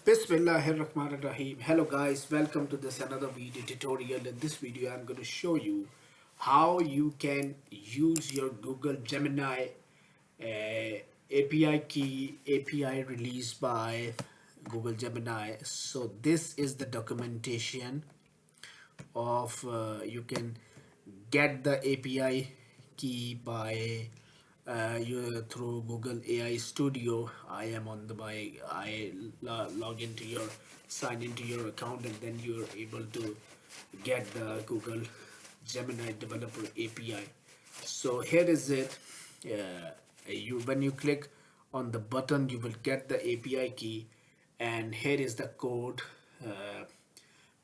Bismillahirrahmanirrahim. Hello guys, welcome to this another video tutorial. In this video I'm going to show you how you can use your Google Gemini API key, API released by Google Gemini. So this is the documentation of you can get the API key by you through Google AI Studio. I am on the my log into your sign into your account, and then you're able to get the Google Gemini developer API. So here is it. You when you click on the button, you will get the API key, and here is the code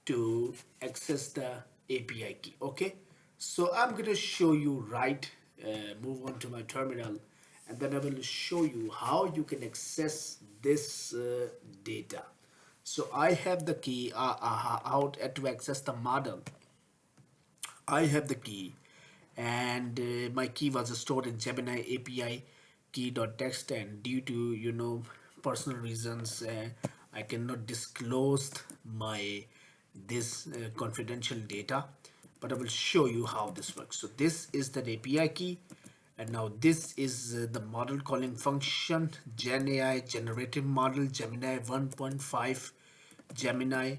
to access the API key. Okay, so I'm going to show you move on to my terminal, and then I will show you how you can access this data. So I have the key out to access the model. I have the key, and my key was stored in Gemini API key.txt, and due to personal reasons, I cannot disclose my this confidential data, but I will show you how this works. So this is the API key, and now this is the model calling function, Gen AI generative model, Gemini 1.5, Gemini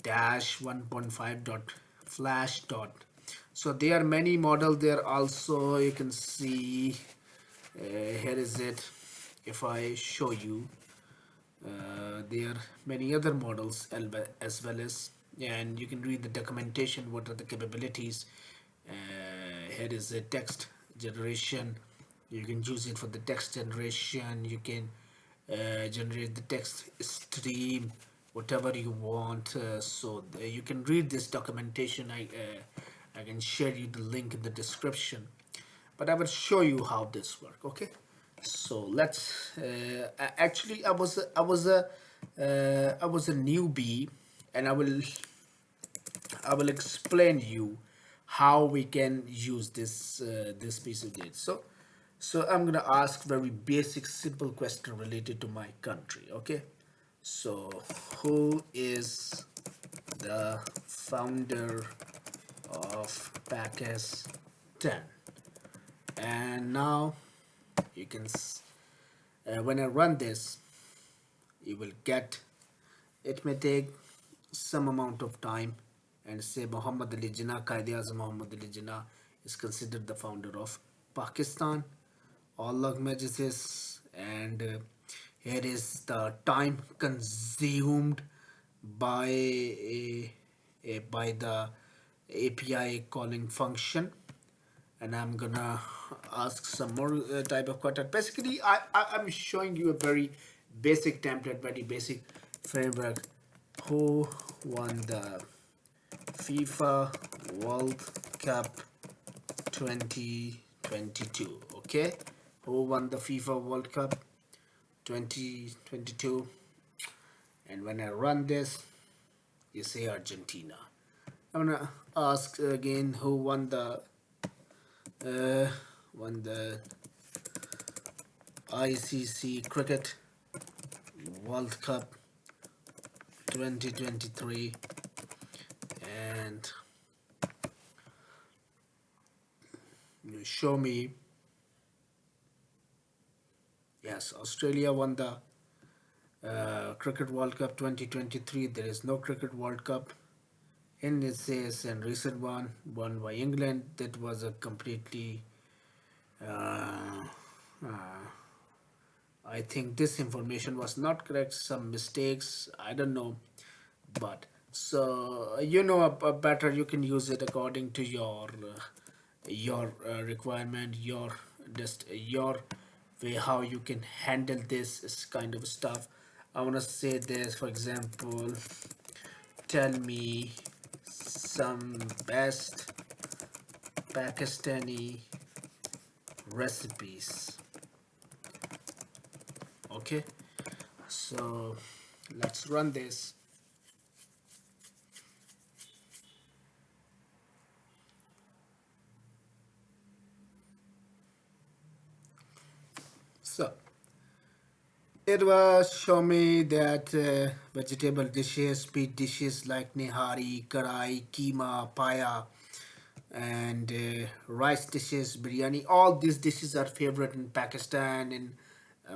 dash 1.5 dot flash dot. So there are many models there. Also you can see here is it. If I show you, there are many other models as well as, and you can read the documentation, what are the capabilities. Here is a text generation. You can use it for the text generation. You can generate the text stream, whatever you want. You can read this documentation. I can share you the link in the description, but I will show you how this works. Okay, so let's actually I was a newbie, and I will explain you how we can use this piece of data. So I'm gonna ask very basic simple question related to my country. Okay, so who is the founder of Pakistan? And now you can when I run this, you will get, it may take some amount of time, and say Muhammad Ali Jinnah, Qaid-e-Azam Muhammad Ali Jinnah is considered the founder of Pakistan. All languages, and here is the time consumed by by the API calling function. And I'm gonna ask some more type of question. Basically, I'm showing you a very basic template, very basic framework. Who won the FIFA World Cup 2022? Okay, who won the FIFA World Cup 2022? And when I run this, you say Argentina. I'm gonna ask again, who won the ICC Cricket World Cup 2023, and you show me. Yes, Australia won the Cricket World Cup 2023. There is no Cricket World Cup in it says, and recent one won by England. That was a completely uh, I think this information was not correct, some mistakes, I don't know. But so better, you can use it according to your requirement, your way, how you can handle this kind of stuff. I want to say this, for example, tell me some best Pakistani recipes. Okay, so let's run this. So It was show me that vegetable dishes, meat dishes like nihari, karai, keema, paya, and rice dishes, biryani. All these dishes are favorite in Pakistan, in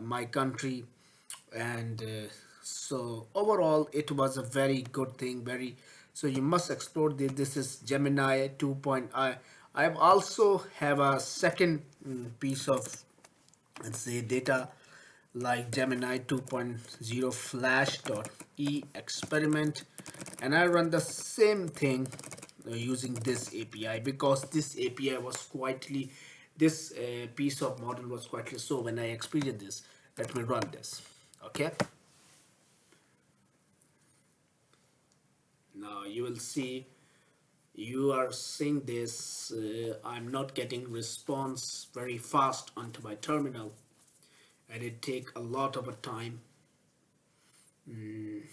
my country, and so overall, it was a very good thing. Very so you must explore this. This is Gemini 2. I also have a second piece of, let's say, data like Gemini 2.0 flash.e experiment, and I run the same thing using this API because this API was quietly, this piece of model was quietly. So when I experienced this, let me run this. Okay, now you will see, you are seeing this. I'm not getting response very fast onto my terminal, and it take a lot of a time. We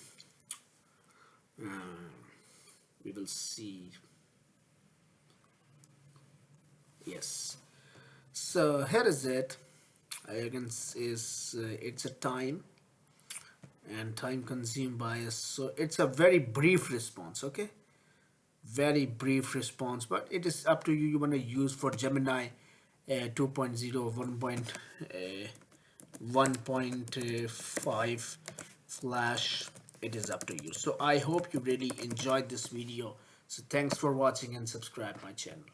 will see. Yes, so here is it. You can see is it's a time and time consumed by us, so it's a very brief response. Okay, very brief response, but it is up to you. You want to use for Gemini 2.0, 1.5 flash. It is up to you. So I hope you really enjoyed this video. So thanks for watching and subscribe my channel.